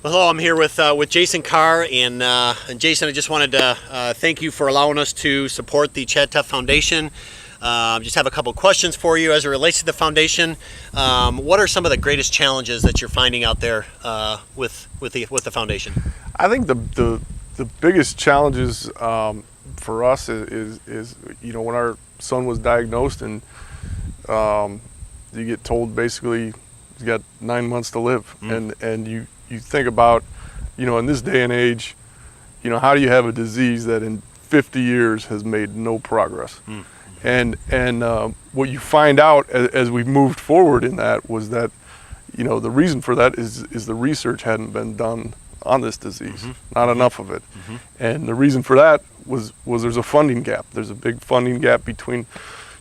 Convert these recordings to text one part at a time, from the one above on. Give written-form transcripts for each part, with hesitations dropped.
Hello, I'm here with Jason Carr, and Jason, I just wanted to thank you for allowing us to support the ChadTough Foundation. Just have a couple questions for you as it relates to the foundation. What are some of the greatest challenges that you're finding out there with the foundation? I think the biggest challenges for us is when our son was diagnosed and you get told basically he's got 9 months to live, and you think about, in this day and age, how do you have a disease that in 50 years has made no progress? And what you find out as we've moved forward in that was that, the reason for that is the research hadn't been done on this disease, not enough of it. And the reason for that was there's a funding gap. There's a big funding gap between,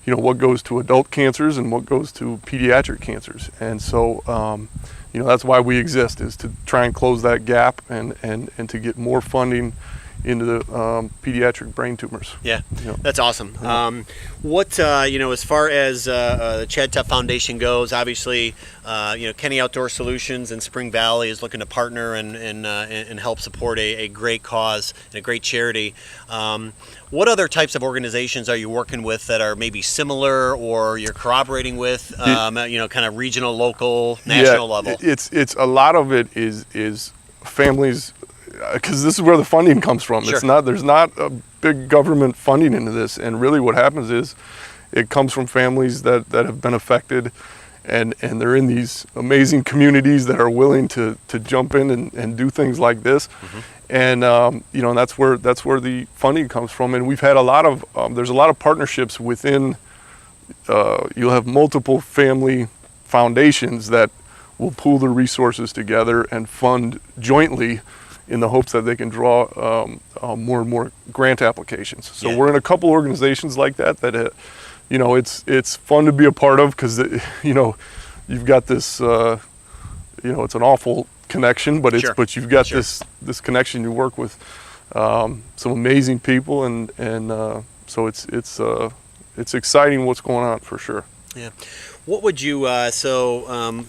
what goes to adult cancers and what goes to pediatric cancers. And so, that's why we exist, is to try and close that gap and to get more funding into the pediatric brain tumors. Yeah, that's awesome. As far as the ChadTough Foundation goes, obviously, Kenny Outdoor Solutions in Spring Valley is looking to partner and help support a great cause and a great charity. What other types of organizations are you working with that are maybe similar, or you're cooperating with, kind of regional, local, national level? It's a lot of it is families, because this is where the funding comes from. Sure. There's not a big government funding into this, and really what happens is it comes from families that have been affected, and they're in these amazing communities that are willing to jump in and do things like this. And that's where the funding comes from. And we've had there's a lot of partnerships within. You'll have multiple family foundations that will pool their resources together and fund jointly, in the hopes that they can draw more and more grant applications. So we're in a couple organizations like that it's fun to be a part of, because you've got this it's an awful connection, but you've got this connection. You work with some amazing people, and so it's exciting what's going on, for sure. Yeah. What would you, so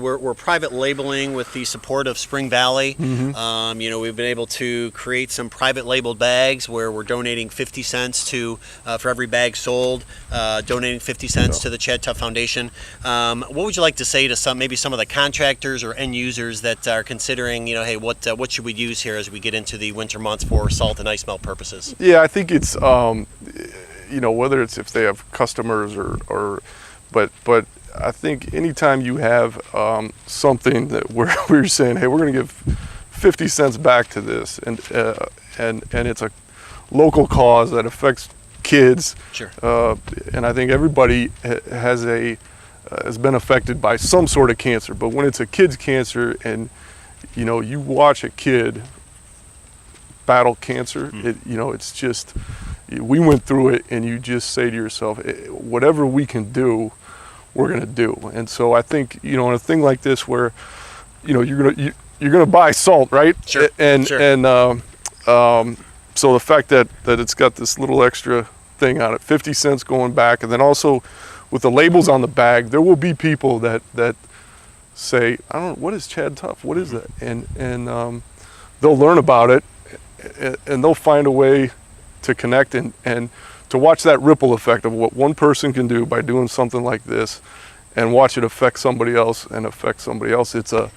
we're private labeling with the support of Spring Valley. We've been able to create some private labeled bags where we're donating 50 cents for every bag sold, donating 50 cents to the ChadTough Foundation. What would you like to say to some of the contractors or end users that are considering, hey, what should we use here as we get into the winter months for salt and ice melt purposes? Yeah, I think it's, whether it's if they have customers but I think anytime you have something that we're saying, hey, we're going to give 50 cents back to this, and it's a local cause that affects kids. Sure. And I think everybody has been affected by some sort of cancer. But when it's a kid's cancer, and you watch a kid battle cancer, it's just, we went through it, and you just say to yourself, whatever we can do, we're going to do. And so I think, in a thing like this where, you're going to buy salt, right? Sure. So the fact that it's got this little extra thing on it, 50 cents going back, and then also with the labels on the bag, there will be people that say, I don't know, what is ChadTough? What is that? And they'll learn about it, and they'll find a way to connect and to watch that ripple effect of what one person can do by doing something like this, and watch it affect somebody else and affect somebody else. It's a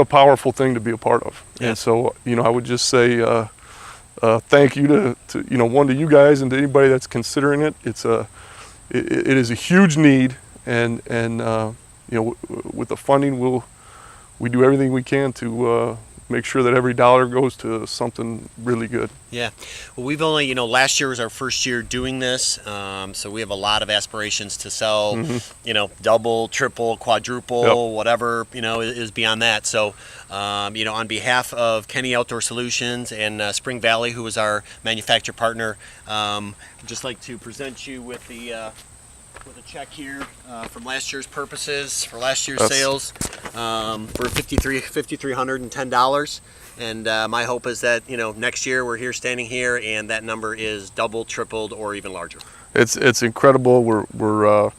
powerful thing to be a part of. Yeah. And so, I would just say thank you to you guys, and to anybody that's considering it. It is a huge need, and with the funding, we do everything we can to make sure that every dollar goes to something really good. Yeah. Well, we've only, last year was our first year doing this, so we have a lot of aspirations to sell, double, triple, quadruple, whatever, is beyond that. So, on behalf of Kenny Outdoor Solutions and Spring Valley, who is our manufacturer partner, I'd just like to present you with a check here from last year's purposes, for last year's sales, for $5,310. And my hope is that next year we're standing here, and that number is double, tripled, or even larger. It's incredible. We're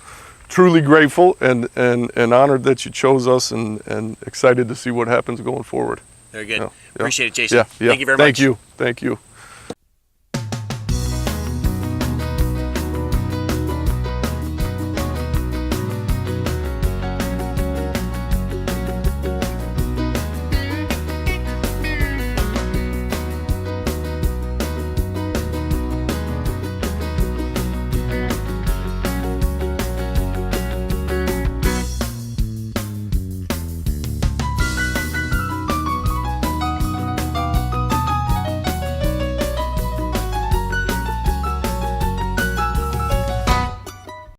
truly grateful and honored that you chose us, and excited to see what happens going forward. Very good. Yeah, yeah. Appreciate it, Jason. Yeah, yeah. Thank you very much. Thank you. Thank you.